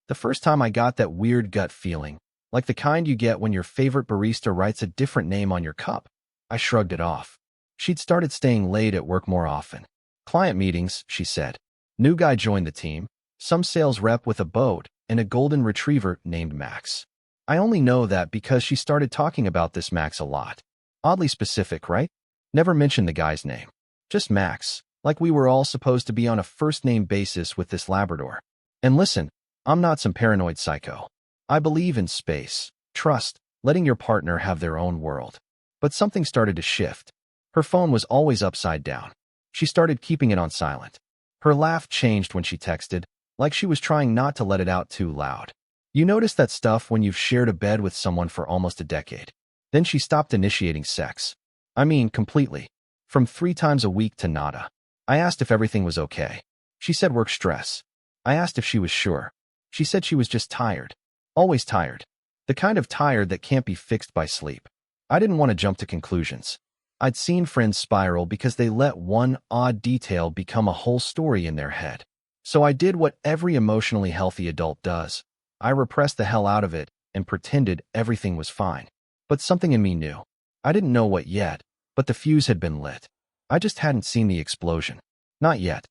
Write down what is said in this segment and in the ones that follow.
The first time I got that weird gut feeling, like the kind you get when your favorite barista writes a different name on your cup, I shrugged it off. She'd started staying late at work more often. Client meetings, she said. New guy joined the team, some sales rep with a boat, and a golden retriever named Max. I only know that because she started talking about this Max a lot. Oddly specific, right? Never mentioned the guy's name. Just Max, like we were all supposed to be on a first-name basis with this Labrador. And listen, I'm not some paranoid psycho. I believe in space, trust, letting your partner have their own world. But something started to shift. Her phone was always upside down. She started keeping it on silent. Her laugh changed when she texted, like she was trying not to let it out too loud. You notice that stuff when you've shared a bed with someone for almost a decade. Then she stopped initiating sex. I mean, completely. From 3 times a week to nada. I asked if everything was okay. She said work stress. I asked if she was sure. She said she was just tired. Always tired. The kind of tired that can't be fixed by sleep. I didn't want to jump to conclusions. I'd seen friends spiral because they let one odd detail become a whole story in their head. So I did what every emotionally healthy adult does. I repressed the hell out of it and pretended everything was fine. But something in me knew. I didn't know what yet, but the fuse had been lit. I just hadn't seen the explosion. Not yet.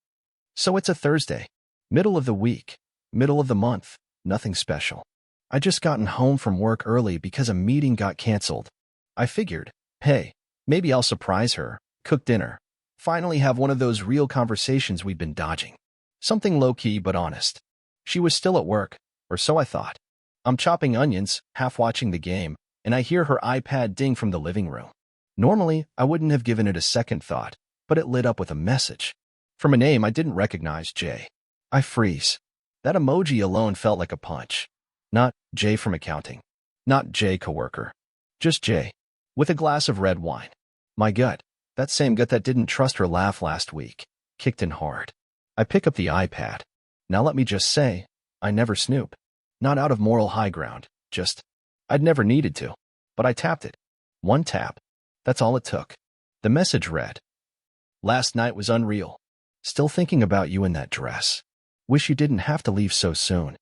So it's a Thursday. Middle of the week. Middle of the month. Nothing special. I just gotten home from work early because a meeting got canceled. I figured, hey, maybe I'll surprise her, cook dinner, finally have one of those real conversations we'd been dodging. Something low-key but honest. She was still at work, or so I thought. I'm chopping onions, half watching the game, and I hear her iPad ding from the living room. Normally, I wouldn't have given it a second thought, but it lit up with a message. From a name I didn't recognize, Jay. I freeze. That emoji alone felt like a punch. Not Jay from accounting. Not Jay coworker. Just Jay. With a glass of red wine. My gut, that same gut that didn't trust her laugh last week, kicked in hard. I pick up the iPad. Now let me just say, I never snoop. Not out of moral high ground, just, I'd never needed to. But I tapped it. One tap. That's all it took. The message read, last night was unreal. Still thinking about you in that dress. Wish you didn't have to leave so soon.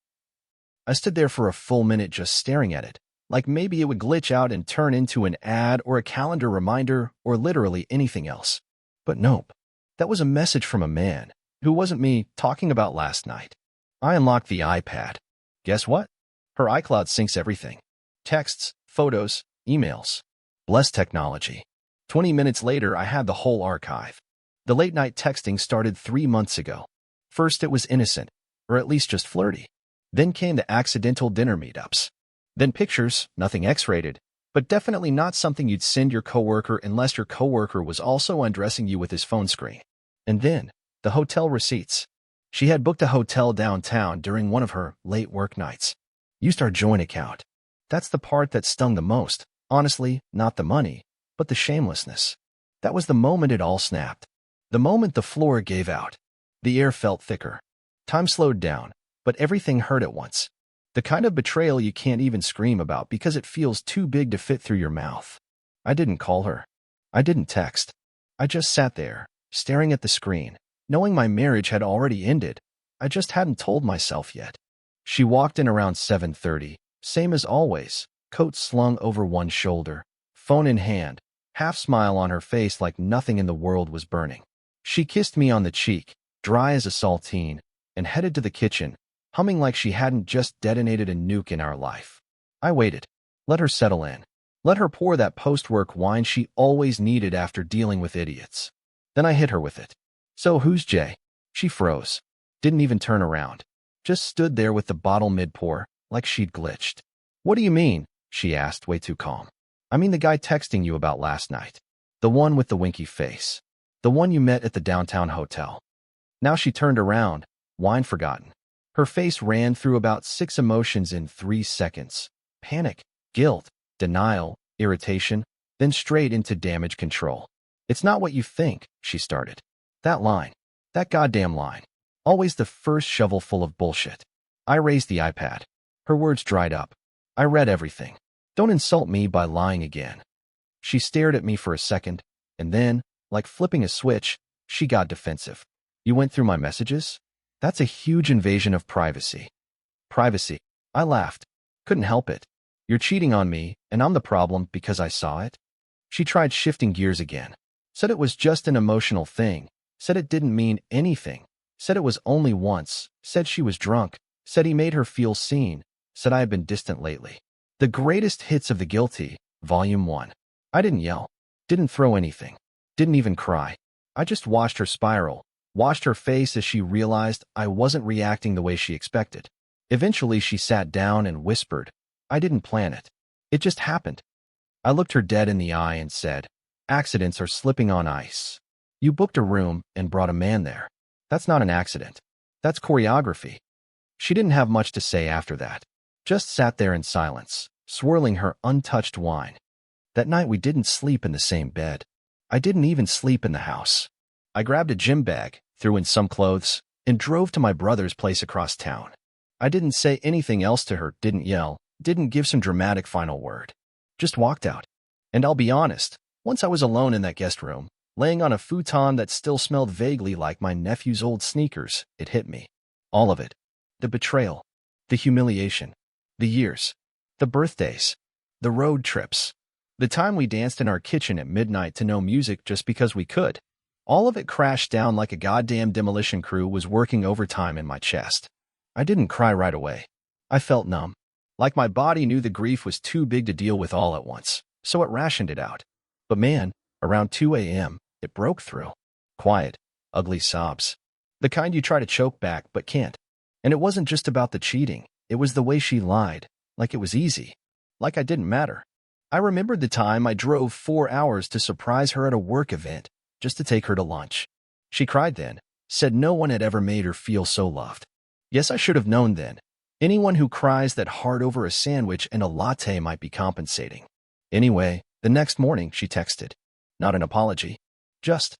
I stood there for a full minute just staring at it, like maybe it would glitch out and turn into an ad or a calendar reminder or literally anything else. But nope. That was a message from a man who wasn't me talking about last night. I unlocked the iPad. Guess what? Her iCloud syncs everything. Texts, photos, emails. Bless technology. 20 minutes later, I had the whole archive. The late-night texting started 3 months ago. First, it was innocent, or at least just flirty. Then came the accidental dinner meetups. Then pictures, nothing X-rated, but definitely not something you'd send your coworker unless your coworker was also undressing you with his phone screen. And then, the hotel receipts. She had booked a hotel downtown during one of her late work nights. Used our joint account. That's the part that stung the most. Honestly, not the money, but the shamelessness. That was the moment it all snapped. The moment the floor gave out. The air felt thicker. Time slowed down, but everything hurt at once. The kind of betrayal you can't even scream about because it feels too big to fit through your mouth. I didn't call her. I didn't text. I just sat there, staring at the screen, knowing my marriage had already ended. I just hadn't told myself yet. She walked in around 7:30, same as always, coat slung over one shoulder, phone in hand, half smile on her face like nothing in the world was burning. She kissed me on the cheek, dry as a saltine, and headed to the kitchen, humming like she hadn't just detonated a nuke in our life. I waited. Let her settle in. Let her pour that post-work wine she always needed after dealing with idiots. Then I hit her with it. So who's Jay? She froze. Didn't even turn around. Just stood there with the bottle mid-pour, like she'd glitched. What do you mean? She asked, way too calm. I mean the guy texting you about last night. The one with the winky face. The one you met at the downtown hotel. Now she turned around, wine forgotten. Her face ran through about 6 emotions in 3 seconds. Panic, guilt, denial, irritation, then straight into damage control. It's not what you think, she started. That line. That goddamn line. Always the first shovelful of bullshit. I raised the iPad. Her words dried up. I read everything. Don't insult me by lying again. She stared at me for a second, and then, like flipping a switch, she got defensive. You went through my messages? That's a huge invasion of privacy. Privacy. I laughed. Couldn't help it. You're cheating on me, and I'm the problem because I saw it? She tried shifting gears again. Said it was just an emotional thing. Said it didn't mean anything. Said it was only once. Said she was drunk. Said he made her feel seen. Said I had been distant lately. The greatest hits of the guilty, Volume 1. I didn't yell. Didn't throw anything. Didn't even cry. I just watched her spiral. Watched her face as she realized I wasn't reacting the way she expected. Eventually, she sat down and whispered, I didn't plan it. It just happened. I looked her dead in the eye and said, accidents are slipping on ice. You booked a room and brought a man there. That's not an accident. That's choreography. She didn't have much to say after that. Just sat there in silence, swirling her untouched wine. That night we didn't sleep in the same bed. I didn't even sleep in the house. I grabbed a gym bag, threw in some clothes, and drove to my brother's place across town. I didn't say anything else to her, didn't yell, didn't give some dramatic final word. Just walked out. And I'll be honest, once I was alone in that guest room, laying on a futon that still smelled vaguely like my nephew's old sneakers, it hit me. All of it. The betrayal. The humiliation. The years. The birthdays. The road trips. The time we danced in our kitchen at midnight to no music just because we could. All of it crashed down like a goddamn demolition crew was working overtime in my chest. I didn't cry right away. I felt numb. Like my body knew the grief was too big to deal with all at once, so it rationed it out. But man, around 2 a.m., it broke through. Quiet, ugly sobs. The kind you try to choke back but can't. And it wasn't just about the cheating. It was the way she lied, like it was easy. Like I didn't matter. I remembered the time I drove 4 hours to surprise her at a work event, just to take her to lunch. She cried then, said no one had ever made her feel so loved. Yes, I should have known then. Anyone who cries that hard over a sandwich and a latte might be compensating. Anyway, the next morning she texted. Not an apology. Just,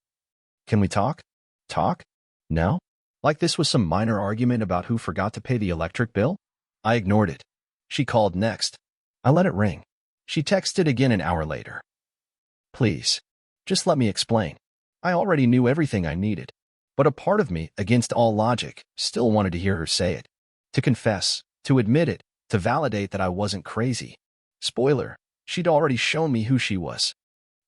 can we talk? Talk? No? Like this was some minor argument about who forgot to pay the electric bill? I ignored it. She called next. I let it ring. She texted again an hour later. Please, just let me explain. I already knew everything I needed. But a part of me, against all logic, still wanted to hear her say it. To confess, to admit it, to validate that I wasn't crazy. Spoiler, she'd already shown me who she was.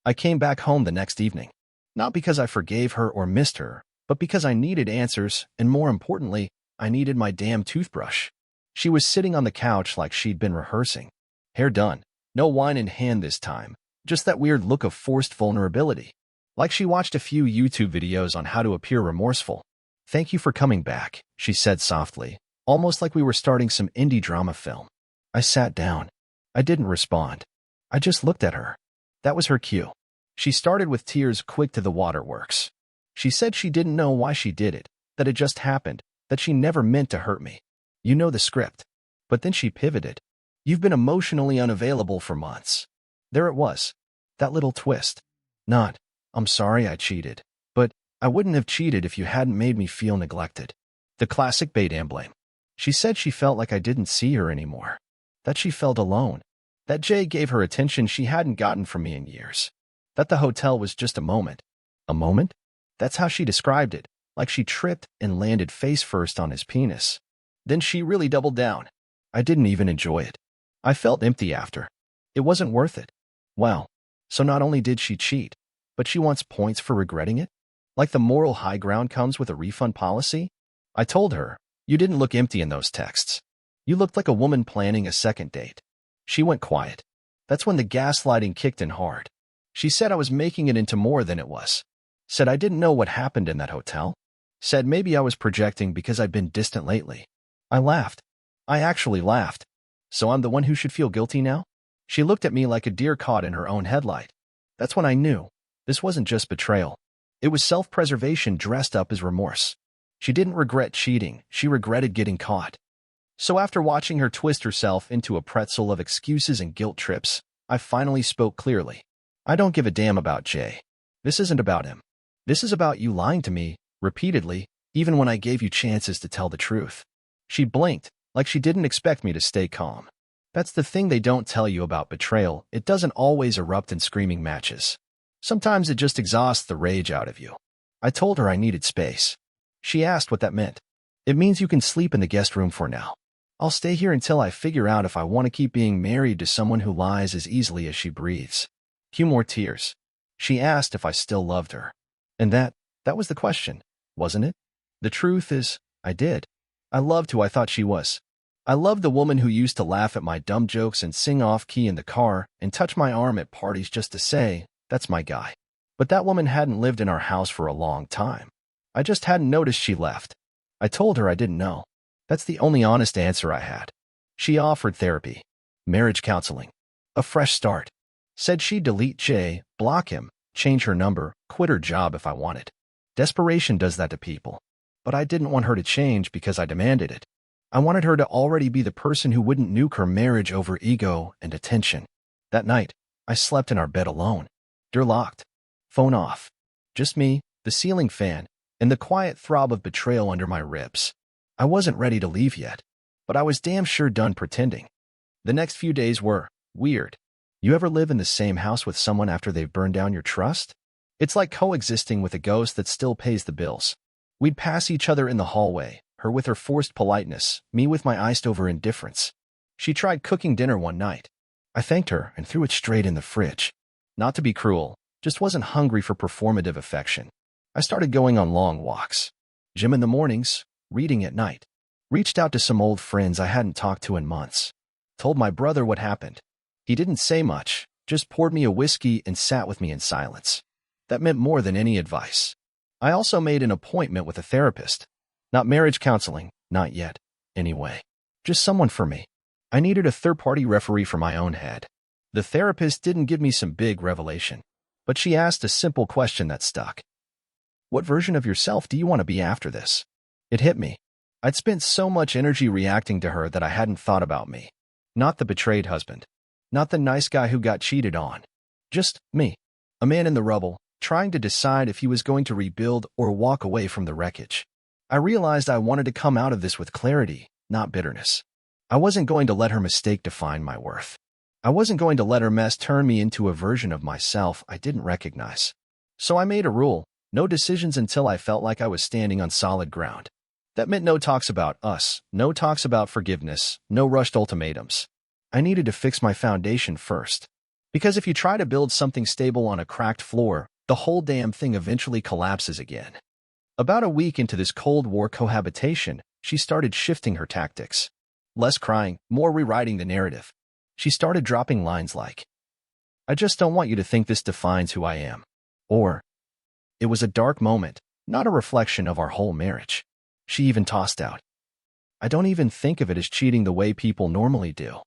I came back home the next evening. Not because I forgave her or missed her, but because I needed answers, and more importantly, I needed my damn toothbrush. She was sitting on the couch like she'd been rehearsing. Hair done. No wine in hand this time. Just that weird look of forced vulnerability. Like she watched a few YouTube videos on how to appear remorseful. Thank you for coming back, she said softly, almost like we were starting some indie drama film. I sat down. I didn't respond. I just looked at her. That was her cue. She started with tears quick to the waterworks. She said she didn't know why she did it, that it just happened, that she never meant to hurt me. You know the script. But then she pivoted. You've been emotionally unavailable for months. There it was. That little twist. Not, I'm sorry I cheated, but I wouldn't have cheated if you hadn't made me feel neglected. The classic bait and blame. She said she felt like I didn't see her anymore. That she felt alone. That Jay gave her attention she hadn't gotten from me in years. That the hotel was just a moment. A moment? That's how she described it, like she tripped and landed face first on his penis. Then she really doubled down. I didn't even enjoy it. I felt empty after. It wasn't worth it. Well, so not only did she cheat, but she wants points for regretting it? Like the moral high ground comes with a refund policy? I told her, you didn't look empty in those texts. You looked like a woman planning a second date. She went quiet. That's when the gaslighting kicked in hard. She said I was making it into more than it was. Said I didn't know what happened in that hotel. Said maybe I was projecting because I'd been distant lately. I laughed. I actually laughed. So I'm the one who should feel guilty now? She looked at me like a deer caught in her own headlight. That's when I knew. This wasn't just betrayal. It was self-preservation dressed up as remorse. She didn't regret cheating. She regretted getting caught. So after watching her twist herself into a pretzel of excuses and guilt trips, I finally spoke clearly. I don't give a damn about Jay. This isn't about him. This is about you lying to me, repeatedly, even when I gave you chances to tell the truth. She blinked, like she didn't expect me to stay calm. That's the thing they don't tell you about betrayal. It doesn't always erupt in screaming matches. Sometimes it just exhausts the rage out of you. I told her I needed space. She asked what that meant. It means you can sleep in the guest room for now. I'll stay here until I figure out if I want to keep being married to someone who lies as easily as she breathes. Cue more tears. She asked if I still loved her. And that was the question, wasn't it? The truth is, I did. I loved who I thought she was. I loved the woman who used to laugh at my dumb jokes and sing off-key in the car and touch my arm at parties just to say, that's my guy. But that woman hadn't lived in our house for a long time. I just hadn't noticed she left. I told her I didn't know. That's the only honest answer I had. She offered therapy, marriage counseling, a fresh start. Said she'd delete Jay, block him, change her number, quit her job if I wanted. Desperation does that to people. But I didn't want her to change because I demanded it. I wanted her to already be the person who wouldn't nuke her marriage over ego and attention. That night, I slept in our bed alone. Door locked. Phone off. Just me, the ceiling fan, and the quiet throb of betrayal under my ribs. I wasn't ready to leave yet, but I was damn sure done pretending. The next few days were weird. You ever live in the same house with someone after they've burned down your trust? It's like coexisting with a ghost that still pays the bills. We'd pass each other in the hallway, her with her forced politeness, me with my iced-over indifference. She tried cooking dinner one night. I thanked her and threw it straight in the fridge. Not to be cruel, just wasn't hungry for performative affection. I started going on long walks. Gym in the mornings, reading at night. Reached out to some old friends I hadn't talked to in months. Told my brother what happened. He didn't say much, just poured me a whiskey and sat with me in silence. That meant more than any advice. I also made an appointment with a therapist. Not marriage counseling, not yet, anyway. Just someone for me. I needed a third-party referee for my own head. The therapist didn't give me some big revelation, but she asked a simple question that stuck. What version of yourself do you want to be after this? It hit me. I'd spent so much energy reacting to her that I hadn't thought about me. Not the betrayed husband. Not the nice guy who got cheated on. Just me. A man in the rubble, trying to decide if he was going to rebuild or walk away from the wreckage. I realized I wanted to come out of this with clarity, not bitterness. I wasn't going to let her mistake define my worth. I wasn't going to let her mess turn me into a version of myself I didn't recognize. So I made a rule, no decisions until I felt like I was standing on solid ground. That meant no talks about us, no talks about forgiveness, no rushed ultimatums. I needed to fix my foundation first. Because if you try to build something stable on a cracked floor, the whole damn thing eventually collapses again. About a week into this Cold War cohabitation, she started shifting her tactics. Less crying, more rewriting the narrative. She started dropping lines like, I just don't want you to think this defines who I am. Or, it was a dark moment, not a reflection of our whole marriage. She even tossed out, I don't even think of it as cheating the way people normally do.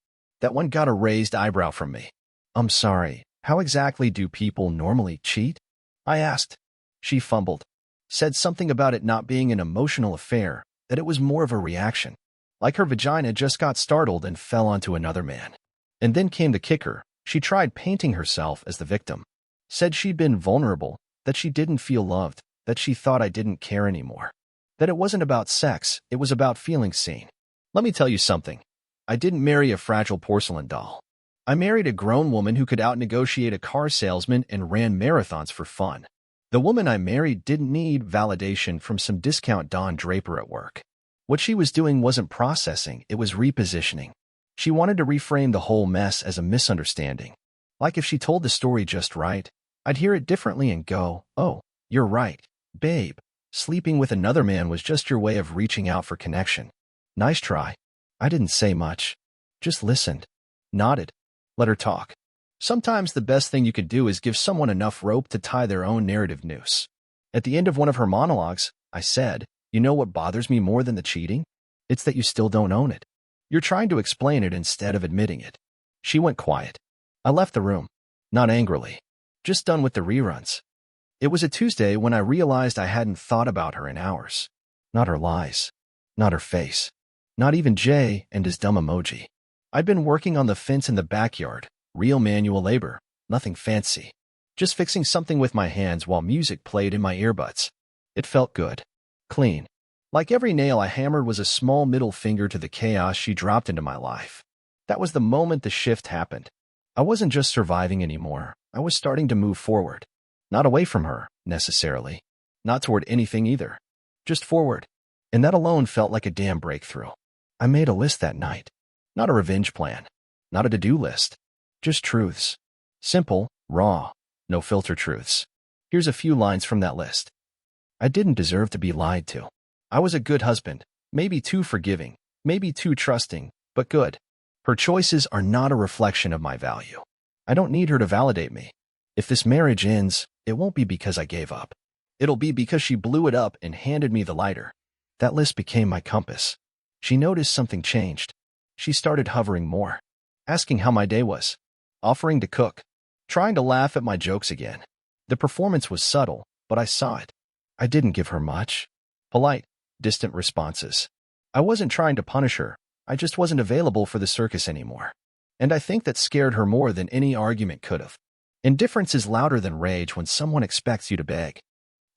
That one got a raised eyebrow from me. I'm sorry, how exactly do people normally cheat? I asked. She fumbled. Said something about it not being an emotional affair, that it was more of a reaction. Like her vagina just got startled and fell onto another man. And then came the kicker. She tried painting herself as the victim. Said she'd been vulnerable, that she didn't feel loved, that she thought I didn't care anymore. That it wasn't about sex, it was about feeling seen. Let me tell you something. I didn't marry a fragile porcelain doll. I married a grown woman who could out-negotiate a car salesman and ran marathons for fun. The woman I married didn't need validation from some discount Don Draper at work. What she was doing wasn't processing, it was repositioning. She wanted to reframe the whole mess as a misunderstanding. Like if she told the story just right, I'd hear it differently and go, oh, you're right, babe. Sleeping with another man was just your way of reaching out for connection. Nice try. I didn't say much. Just listened. Nodded. Let her talk. Sometimes the best thing you could do is give someone enough rope to tie their own narrative noose. At the end of one of her monologues, I said, you know what bothers me more than the cheating? It's that you still don't own it. You're trying to explain it instead of admitting it. She went quiet. I left the room. Not angrily. Just done with the reruns. It was a Tuesday when I realized I hadn't thought about her in hours. Not her lies. Not her face. Not even Jay and his dumb emoji. I'd been working on the fence in the backyard. Real manual labor. Nothing fancy. Just fixing something with my hands while music played in my earbuds. It felt good. Clean. Like every nail I hammered was a small middle finger to the chaos she dropped into my life. That was the moment the shift happened. I wasn't just surviving anymore. I was starting to move forward. Not away from her, necessarily. Not toward anything either. Just forward. And that alone felt like a damn breakthrough. I made a list that night. Not a revenge plan. Not a to-do list. Just truths. Simple, raw, no filter truths. Here's a few lines from that list. I didn't deserve to be lied to. I was a good husband, maybe too forgiving, maybe too trusting, but good. Her choices are not a reflection of my value. I don't need her to validate me. If this marriage ends, it won't be because I gave up. It'll be because she blew it up and handed me the lighter. That list became my compass. She noticed something changed. She started hovering more, asking how my day was, offering to cook, trying to laugh at my jokes again. The performance was subtle, but I saw it. I didn't give her much. Polite, distant responses. I wasn't trying to punish her. I just wasn't available for the circus anymore. And I think that scared her more than any argument could have. Indifference is louder than rage when someone expects you to beg.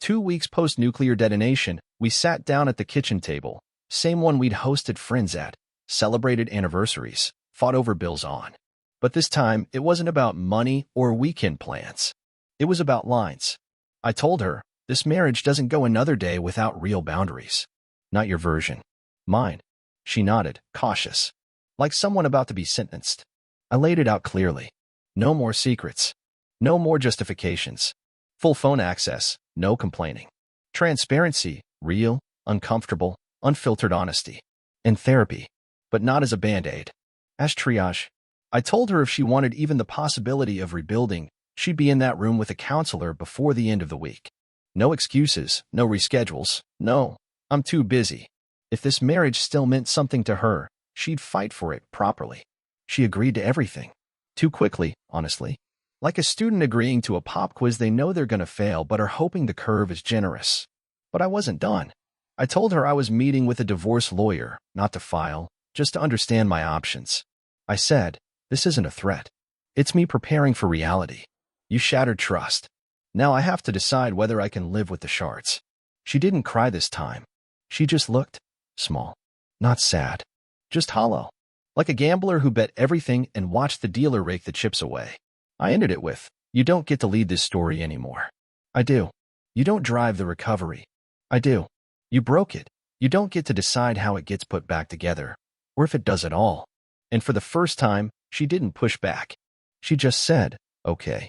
2 weeks post-nuclear detonation, we sat down at the kitchen table, same one we'd hosted friends at, celebrated anniversaries, fought over bills on. But this time, it wasn't about money or weekend plans. It was about lines. I told her, this marriage doesn't go another day without real boundaries. Not your version. Mine. She nodded, cautious, like someone about to be sentenced. I laid it out clearly. No more secrets. No more justifications. Full phone access, no complaining. Transparency, real, uncomfortable, unfiltered honesty. And therapy, but not as a band-aid. As triage. I told her if she wanted even the possibility of rebuilding, she'd be in that room with a counselor before the end of the week. No excuses, no reschedules, no, I'm too busy. If this marriage still meant something to her, she'd fight for it properly. She agreed to everything. Too quickly, honestly. Like a student agreeing to a pop quiz they know they're going to fail but are hoping the curve is generous. But I wasn't done. I told her I was meeting with a divorce lawyer, not to file, just to understand my options. I said, this isn't a threat. It's me preparing for reality. You shattered trust. Now I have to decide whether I can live with the shards. She didn't cry this time. She just looked small. Not sad. Just hollow. Like a gambler who bet everything and watched the dealer rake the chips away. I ended it with, you don't get to lead this story anymore. I do. You don't drive the recovery. I do. You broke it. You don't get to decide how it gets put back together, or if it does at all. And for the first time, she didn't push back. She just said, okay.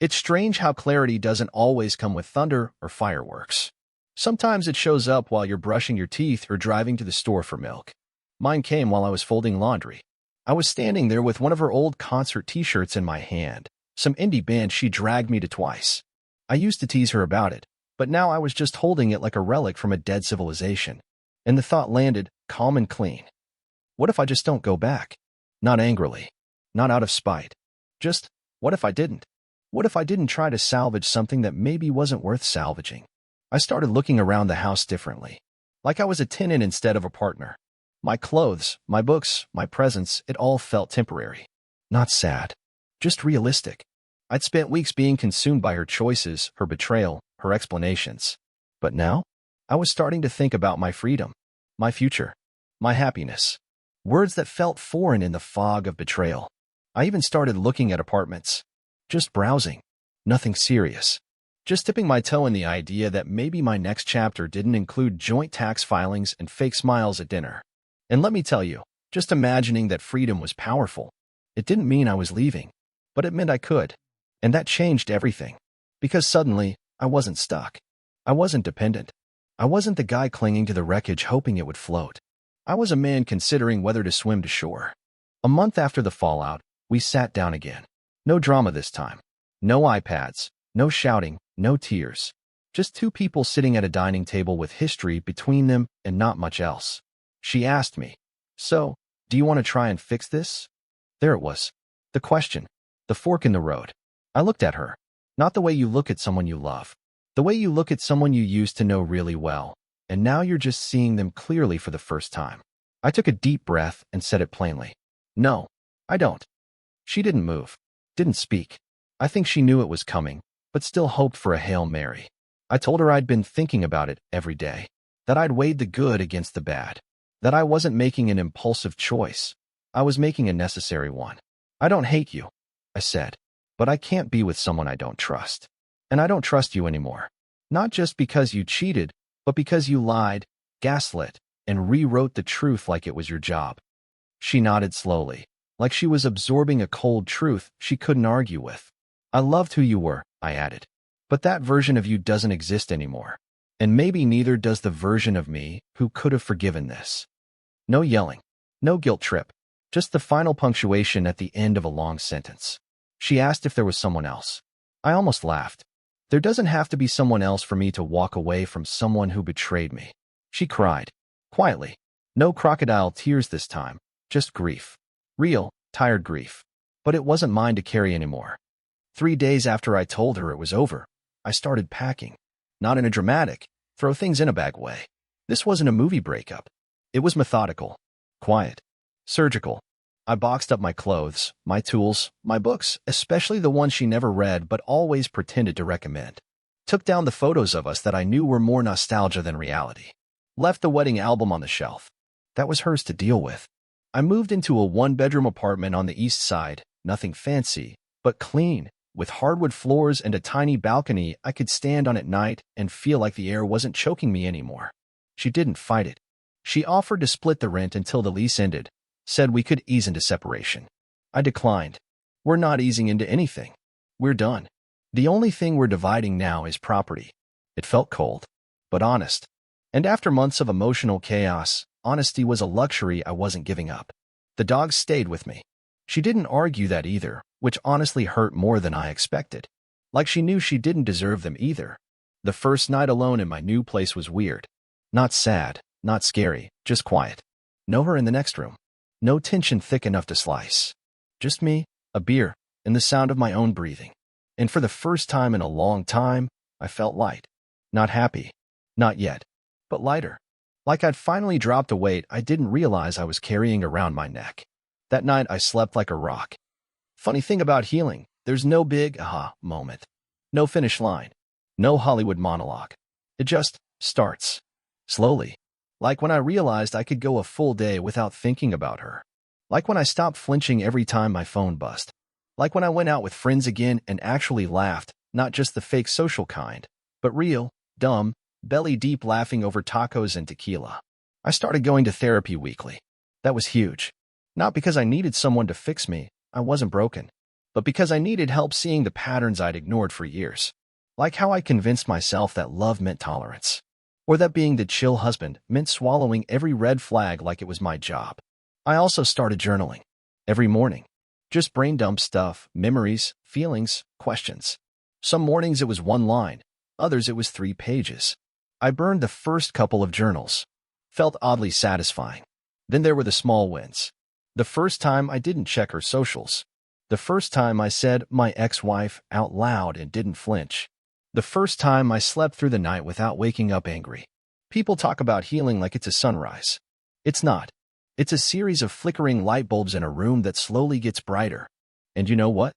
It's strange how clarity doesn't always come with thunder or fireworks. Sometimes it shows up while you're brushing your teeth or driving to the store for milk. Mine came while I was folding laundry. I was standing there with one of her old concert t-shirts in my hand, some indie band she dragged me to twice. I used to tease her about it, but now I was just holding it like a relic from a dead civilization. And the thought landed, calm and clean. What if I just don't go back? Not angrily. Not out of spite. Just, what if I didn't? What if I didn't try to salvage something that maybe wasn't worth salvaging? I started looking around the house differently. Like I was a tenant instead of a partner. My clothes, my books, my presence, it all felt temporary. Not sad. Just realistic. I'd spent weeks being consumed by her choices, her betrayal, her explanations. But now, I was starting to think about my freedom, my future, my happiness. Words that felt foreign in the fog of betrayal. I even started looking at apartments. Just browsing. Nothing serious. Just dipping my toe in the idea that maybe my next chapter didn't include joint tax filings and fake smiles at dinner. And let me tell you, just imagining that freedom was powerful. It didn't mean I was leaving, but it meant I could. And that changed everything. Because suddenly, I wasn't stuck. I wasn't dependent. I wasn't the guy clinging to the wreckage hoping it would float. I was a man considering whether to swim to shore. A month after the fallout, we sat down again. No drama this time. No iPads, no shouting, no tears. Just two people sitting at a dining table with history between them and not much else. She asked me, so, do you want to try and fix this? There it was. The question. The fork in the road. I looked at her. Not the way you look at someone you love. The way you look at someone you used to know really well, and now you're just seeing them clearly for the first time. I took a deep breath and said it plainly. No, I don't. She didn't move. Didn't speak. I think she knew it was coming, but still hoped for a Hail Mary. I told her I'd been thinking about it every day. That I'd weighed the good against the bad. That I wasn't making an impulsive choice. I was making a necessary one. I don't hate you, I said, but I can't be with someone I don't trust. And I don't trust you anymore. Not just because you cheated, but because you lied, gaslit, and rewrote the truth like it was your job. She nodded slowly, like she was absorbing a cold truth she couldn't argue with. I loved who you were, I added. But that version of you doesn't exist anymore. And maybe neither does the version of me who could have forgiven this. No yelling. No guilt trip. Just the final punctuation at the end of a long sentence. She asked if there was someone else. I almost laughed. There doesn't have to be someone else for me to walk away from someone who betrayed me. She cried. Quietly. No crocodile tears this time. Just grief. Real, tired grief. But it wasn't mine to carry anymore. 3 days after I told her it was over, I started packing. Not in a dramatic, throw things in a bag way. This wasn't a movie breakup. It was methodical. Quiet. Surgical. I boxed up my clothes, my tools, my books, especially the ones she never read but always pretended to recommend. Took down the photos of us that I knew were more nostalgia than reality. Left the wedding album on the shelf. That was hers to deal with. I moved into a one-bedroom apartment on the east side, nothing fancy, but clean, with hardwood floors and a tiny balcony I could stand on at night and feel like the air wasn't choking me anymore. She didn't fight it. She offered to split the rent until the lease ended, said we could ease into separation. I declined. We're not easing into anything. We're done. The only thing we're dividing now is property. It felt cold, but honest. And after months of emotional chaos, honesty was a luxury I wasn't giving up. The dogs stayed with me. She didn't argue that either, which honestly hurt more than I expected. Like she knew she didn't deserve them either. The first night alone in my new place was weird. Not sad, not scary, just quiet. No her in the next room. No tension thick enough to slice. Just me, a beer, and the sound of my own breathing. And for the first time in a long time, I felt light. Not happy. Not yet. But lighter. Like I'd finally dropped a weight I didn't realize I was carrying around my neck. That night I slept like a rock. Funny thing about healing, there's no big aha moment. No finish line. No Hollywood monologue. It just starts. Slowly. Like when I realized I could go a full day without thinking about her. Like when I stopped flinching every time my phone buzzed. Like when I went out with friends again and actually laughed, not just the fake social kind, but real, dumb, belly-deep laughing over tacos and tequila. I started going to therapy weekly. That was huge. Not because I needed someone to fix me, I wasn't broken, but because I needed help seeing the patterns I'd ignored for years. Like how I convinced myself that love meant tolerance. Or that being the chill husband meant swallowing every red flag like it was my job. I also started journaling. Every morning. Just brain dump stuff, memories, feelings, questions. Some mornings it was 1 line, others it was 3 pages. I burned the first couple of journals. Felt oddly satisfying. Then there were the small wins. The first time I didn't check her socials. The first time I said my ex-wife out loud and didn't flinch. The first time I slept through the night without waking up angry. People talk about healing like it's a sunrise. It's not. It's a series of flickering light bulbs in a room that slowly gets brighter. And you know what?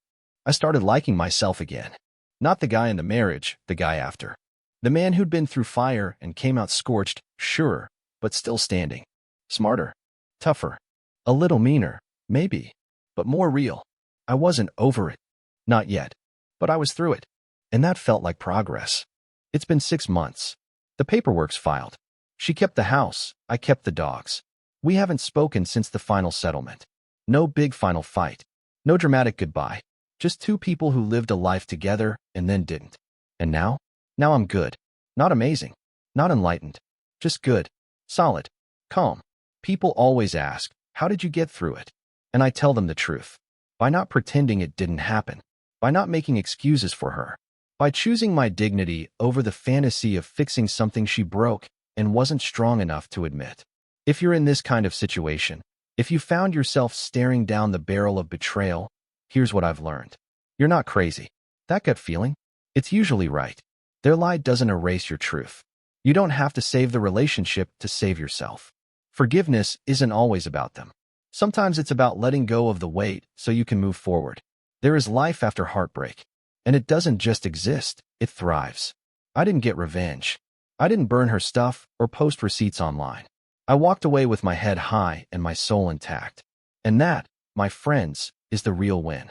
I started liking myself again. Not the guy in the marriage, the guy after. The man who'd been through fire and came out scorched, sure, but still standing. Smarter. Tougher. A little meaner, maybe. But more real. I wasn't over it. Not yet. But I was through it. And that felt like progress. It's been 6 months. The paperwork's filed. She kept the house, I kept the dogs. We haven't spoken since the final settlement. No big final fight. No dramatic goodbye. Just 2 people who lived a life together and then didn't. And now? Now I'm good. Not amazing. Not enlightened. Just good. Solid. Calm. People always ask, how did you get through it? And I tell them the truth. By not pretending it didn't happen. By not making excuses for her. By choosing my dignity over the fantasy of fixing something she broke and wasn't strong enough to admit. If you're in this kind of situation, if you found yourself staring down the barrel of betrayal, here's what I've learned. You're not crazy. That gut feeling? It's usually right. Their lie doesn't erase your truth. You don't have to save the relationship to save yourself. Forgiveness isn't always about them. Sometimes it's about letting go of the weight so you can move forward. There is life after heartbreak. And it doesn't just exist, it thrives. I didn't get revenge. I didn't burn her stuff or post receipts online. I walked away with my head high and my soul intact. And that, my friends, is the real win.